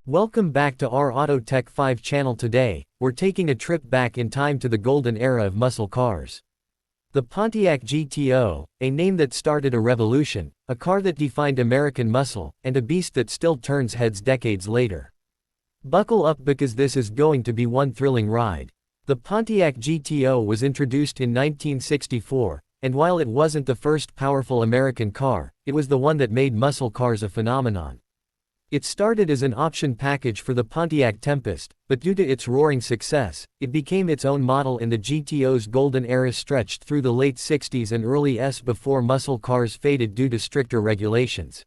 Welcome back to our Auto Tech 5 channel. Today, we're taking a trip back in time to the golden era of muscle cars. The Pontiac GTO, a name that started a revolution, a car that defined American muscle, and a beast that still turns heads decades later. Buckle up because this is going to be one thrilling ride. The Pontiac GTO was introduced in 1964, and while it wasn't the first powerful American car, it was the one that made muscle cars a phenomenon. It started as an option package for the Pontiac Tempest, but due to its roaring success, it became its own model and the GTO's golden era stretched through the late 60s and early 70s before muscle cars faded due to stricter regulations.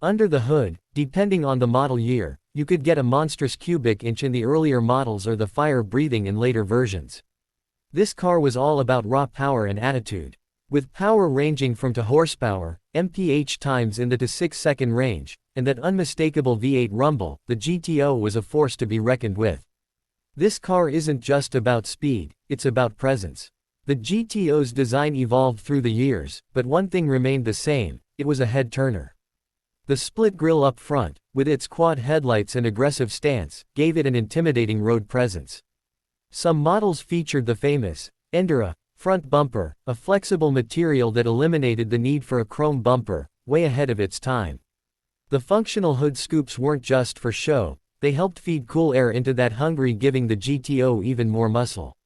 Under the hood, depending on the model year, you could get a monstrous cubic inch in the earlier models or the fire-breathing in later versions. This car was all about raw power and attitude. With power ranging from to horsepower, mph times in the to 6-second range, and that unmistakable V8 rumble, the GTO was a force to be reckoned with. This car isn't just about speed, it's about presence. The GTO's design evolved through the years, but one thing remained the same: it was a head-turner. The split grille up front, with its quad headlights and aggressive stance, gave it an intimidating road presence. Some models featured the famous Endura front bumper, a flexible material that eliminated the need for a chrome bumper, way ahead of its time. The functional hood scoops weren't just for show, they helped feed cool air into that hungary, giving the GTO even more muscle.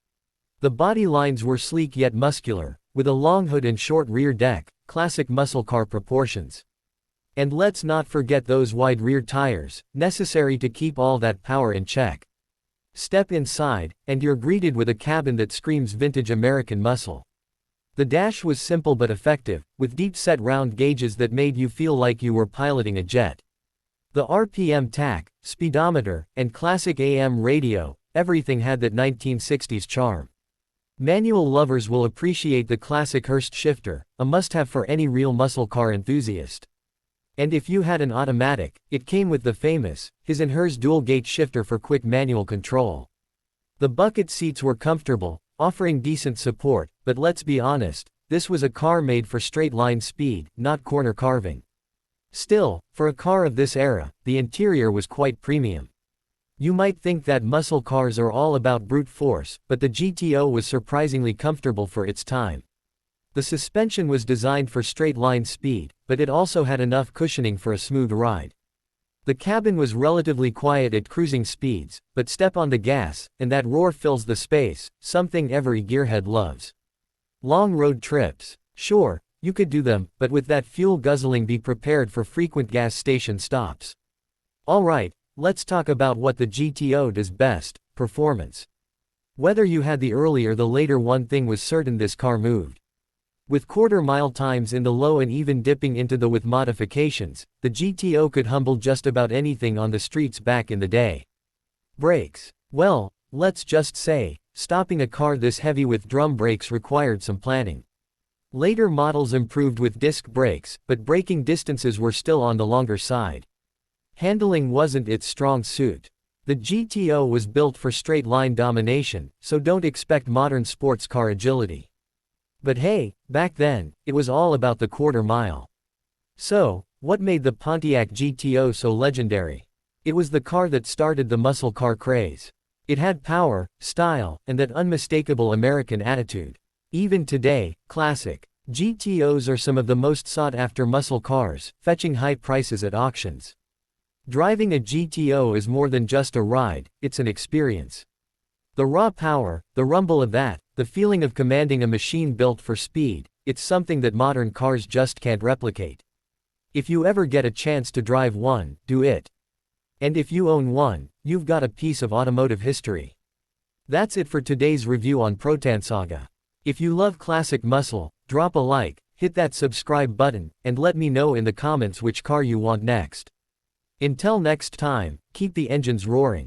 The body lines were sleek yet muscular, with a long hood and short rear deck, classic muscle car proportions. And let's not forget those wide rear tires, necessary to keep all that power in check. Step inside, and you're greeted with a cabin that screams vintage American muscle. The dash was simple but effective, with deep-set round gauges that made you feel like you were piloting a jet. The RPM tach, speedometer, and classic AM radio, everything had that 1960s charm. Manual lovers will appreciate the classic Hurst shifter, a must-have for any real muscle car enthusiast. And if you had an automatic, it came with the famous his and hers dual-gate shifter for quick manual control. The bucket seats were comfortable, offering decent support, but let's be honest, this was a car made for straight-line speed, not corner carving. Still, for a car of this era, the interior was quite premium. You might think that muscle cars are all about brute force, but the GTO was surprisingly comfortable for its time. The suspension was designed for straight-line speed, but it also had enough cushioning for a smooth ride. The cabin was relatively quiet at cruising speeds, but step on the gas, and that roar fills the space, something every gearhead loves. Long road trips. Sure, you could do them, but with that fuel guzzling, be prepared for frequent gas station stops. Alright, let's talk about what the GTO does best: performance. Whether you had the early or the later, one thing was certain: this car moved. With quarter-mile times in the low and even dipping into the with modifications, the GTO could humble just about anything on the streets back in the day. Brakes. Well, let's just say, stopping a car this heavy with drum brakes required some planning. Later models improved with disc brakes, but braking distances were still on the longer side. Handling wasn't its strong suit. The GTO was built for straight-line domination, so don't expect modern sports car agility. But hey, back then, it was all about the quarter mile. So, what made the Pontiac GTO so legendary? It was the car that started the muscle car craze. It had power, style, and that unmistakable American attitude. Even today, classic GTOs are some of the most sought-after muscle cars, fetching high prices at auctions. Driving a GTO is more than just a ride, it's an experience. The raw power, the rumble of that, the feeling of commanding a machine built for speed, it's something that modern cars just can't replicate. If you ever get a chance to drive one, do it. And if you own one, you've got a piece of automotive history. That's it for today's review on Proton Saga. If you love classic muscle, drop a like, hit that subscribe button, and let me know in the comments which car you want next. Until next time, keep the engines roaring.